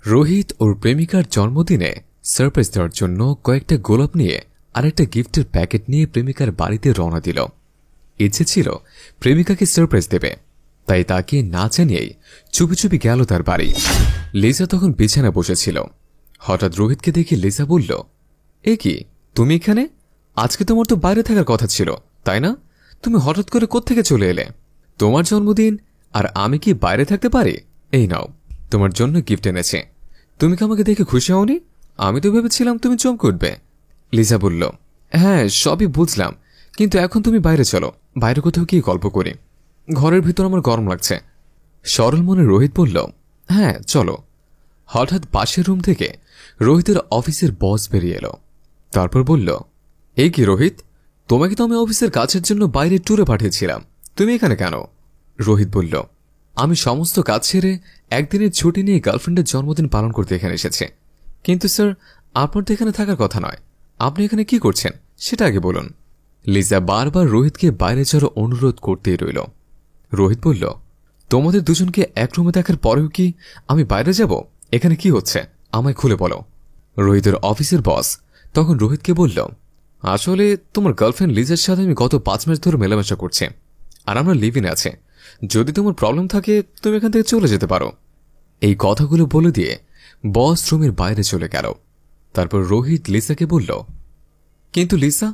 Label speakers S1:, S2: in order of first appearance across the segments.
S1: রোহিত ওর প্রেমিকার জন্মদিনে সারপ্রাইজ দেওয়ার জন্য কয়েকটা গোলাপ নিয়ে আরেকটা গিফটের প্যাকেট নিয়ে প্রেমিকার বাড়িতে রওনা দিল। ইচ্ছে ছিল প্রেমিকাকে সারপ্রাইজ দেবে, তাই তাকে না জানিয়েই চুপি চুপি গেল তার বাড়ি। লিজা তখন বিছানা বসেছিল। হঠাৎ রোহিতকে দেখে লিজা বলল, এ কি, তুমি এখানে? আজকে তোমার তো বাইরে থাকার কথা ছিল, তাই না? তুমি হঠাৎ করে কোত্থেকে চলে এলে? তোমার জন্মদিন আর আমি কি বাইরে থাকতে পারি? এই নাও, তোমার জন্য গিফট এনেছে। তুমি কি আমাকে দেখে খুশি হওনি? আমি তো ভেবেছিলাম তুমি চমকে উঠবে। লিজা বলল, হ্যাঁ সবই বুঝলাম, কিন্তু এখন তুমি বাইরে চলো, বাইরে কোথাও গিয়ে গল্প করি। ঘরের ভিতর আমার গরম লাগছে। সরল মনে রোহিত বলল, হ্যাঁ চলো। হঠাৎ পাশের রুম থেকে রোহিতের অফিসের বস বেরিয়ে এলো। তারপর বলল, এই কি রোহিত, তোমাকে তো আমি অফিসের কাজের জন্য বাইরে ট্যুরে পাঠিয়েছিলাম, তুমি এখানে কেন? রোহিত বলল, আমি সমস্ত কাজ ছেড়ে একদিনের ছুটি নিয়ে গার্লফ্রেন্ডের জন্মদিন পালন করতে এখানে এসেছি। কিন্তু স্যার, আপনার তো এখানে থাকার কথা নয়, আপনি এখানে কি করছেন সেটা আগে বলুন। লিজা বারবার রোহিতকে বাইরে যাওয়ার অনুরোধ করতেই রইল। রোহিত বলল, তোমাদের দুজনকে এক রুমে দেখার পরেও কি আমি বাইরে যাব? এখানে কি হচ্ছে আমায় খুলে বলো। রোহিতের অফিসের বস তখন রোহিতকে বলল, আসলে তোমার গার্লফ্রেন্ড লিজার সাথে আমি গত 5 মাস ধরে মেলামেশা করছি, আর আমরা লিভ ইনে আছে। যদি তোমার প্রবলেম থাকে তুমি এখান থেকে চলে যেতে পারো। এই কথাগুলো বলে দিয়ে বস রুমের বাইরে চলে গেল। তারপর রোহিত লিসাকে বলল, কিন্তু লিসা,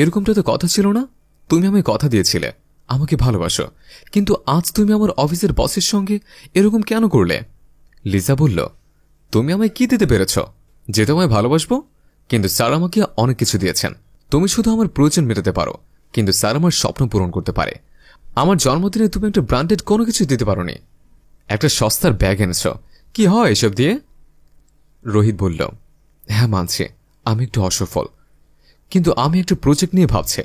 S1: এরকমটা তো কথা ছিল না। তুমি আমায় কথা দিয়েছিলে আমাকে ভালোবাসো, কিন্তু আজ তুমি আমার অফিসের বসের সঙ্গে এরকম কেন করলে? লিসা বলল, তুমি আমায় কি দিতে পেরেছ যে তোমায় ভালোবাসবো? কিন্তু স্যার আমাকে অনেক কিছু দিয়েছেন। তুমি শুধু আমার প্রয়োজন মেটাতে পারো, কিন্তু স্যার আমার স্বপ্ন পূরণ করতে পারে। আমার জন্মদিনে তুমি একটা ব্র্যান্ডেড কোনো কিছু দিতে পারোনি, একটা সস্তার ব্যাগ এনেছ। কি হয় এসব দিয়ে? রোহিত বলল, হ্যাঁ মানছি আমি একটু অসফল, কিন্তু আমি একটা প্রজেক্ট নিয়ে ভাবছি,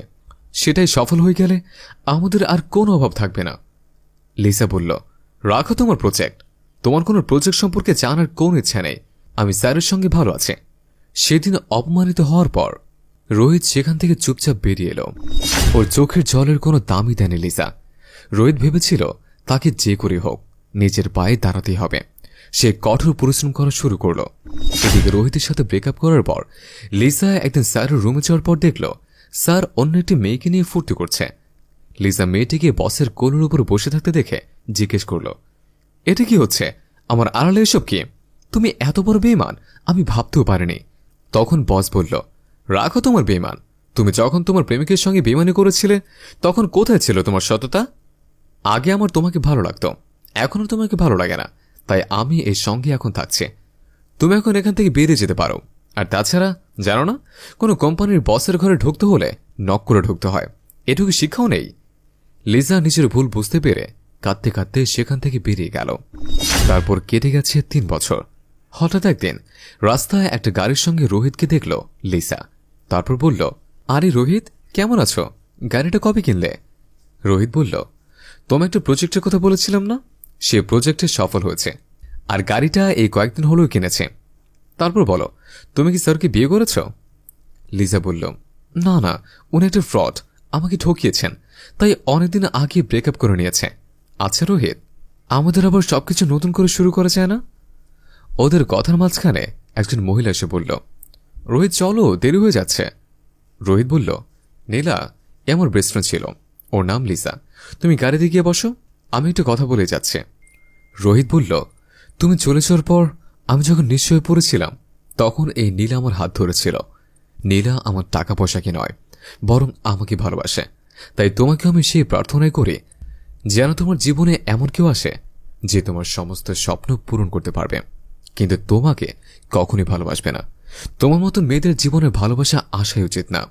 S1: সেটাই সফল হয়ে গেলে আমাদের আর কোনো অভাব থাকবে না। লিসা বলল, রাখো তোমার প্রজেক্ট, তোমার কোনো প্রজেক্ট সম্পর্কে জানার কোন ইচ্ছা নেই। আমি স্যারের সঙ্গে ভালো আছি। সেদিন অপমানিত হওয়ার পর রোহিত সেখান থেকে চুপচাপ বেরিয়ে এলো। ওর চোখের জলের কোনো দামই দেয়নি লিসা। রোহিত ভেবেছিল তাকে যে করে হোক নিজের পায়ে দাঁড়াতেই হবে। সে কঠোর পরিশ্রম করা শুরু করল। এদিকে রোহিতের সাথে ব্রেকআপ করার পর লিসা একদিন স্যারের রুমে যাওয়ার পর দেখল স্যার অন্য একটি মেয়েকে নিয়ে ফুর্তি করছে। লিসা মেয়েটিকে বসের কোলের উপর বসে থাকতে দেখে জিজ্ঞেস করল, এটা কি হচ্ছে? আমার আড়ালে এসব কি? তুমি এত বড় বেঈমান আমি ভাবতেও পারিনি। তখন বস বলল, রাখো তোমার বেঈমান। তুমি যখন তোমার প্রেমিকের সঙ্গে বেঈমানি করেছিলে তখন কোথায় ছিল তোমার সততা? আগে আমার তোমাকে ভালো লাগতো, এখনো তোমাকে ভালো লাগে না, তাই আমি এই সঙ্গে এখন থাকছি। তুমি এখন এখান থেকে বেরিয়ে যেতে পারো। আর তাছাড়া জানো না, কোনো কোম্পানির বসের ঘরে ঢুকতে হলে নক করে ঢুকতে হয়, এটুকু শিক্ষাও নেই। লিজা নিজের ভুল বুঝতে পেরে কাঁদতে কাঁদতে সেখান থেকে বেরিয়ে গেল। তারপর কেটে গেছে 3 বছর। হঠাৎ একদিন রাস্তায় একটা গাড়ির সঙ্গে রোহিতকে দেখল লিসা। তারপর বলল, আরে রোহিত, কেমন আছো? গাড়িটা কবে কিনলে? রোহিত বলল, তোমার একটা প্রজেক্টের কথা বলেছিলাম না, সে প্রজেক্টে সফল হয়েছে, আর গাড়িটা এই কয়েকদিন হলেও কিনেছে। তারপর বলো, তুমি কি স্যারকে বিয়ে করেছ? লিজা বলল, না না, উনি একটা ফ্রড, আমাকে ঠকিয়েছেন, তাই অনেকদিন আগে ব্রেকআপ করে নিয়েছে। আচ্ছা রোহিত, আমাদের আবার সবকিছু নতুন করে শুরু করা যায় না? ওদের কথার মাঝখানে একজন মহিলা এসে বলল, রোহিত চলো, দেরি হয়ে যাচ্ছে। রোহিত বলল, নীলা, এ আমার বেস্ট ফ্রেন্ড ছিল, ওর নাম লিসা। তুমি গাড়িতে গিয়ে বসো, আমি একটু কথা বলে যাচ্ছি। রোহিত বলল, তুমি চলে যাওয়ার পর আমি যখন নিঃস্ব হয়ে পড়েছিলাম তখন এই নীলা আমার হাত ধরেছিল। নীলা আমার টাকা পয়সাকে নয়, বরং আমাকে ভালোবাসে। তাই তোমাকে আমি সেই প্রার্থনাই করি যেন তোমার জীবনে এমন কেউ আসে যে তোমার সমস্ত স্বপ্ন পূরণ করতে পারবে, কিন্তু তোমাকে কখনই ভালোবাসবে না। তোমার মতন মেয়েদের জীবনে ভালোবাসা আসাই উচিত না।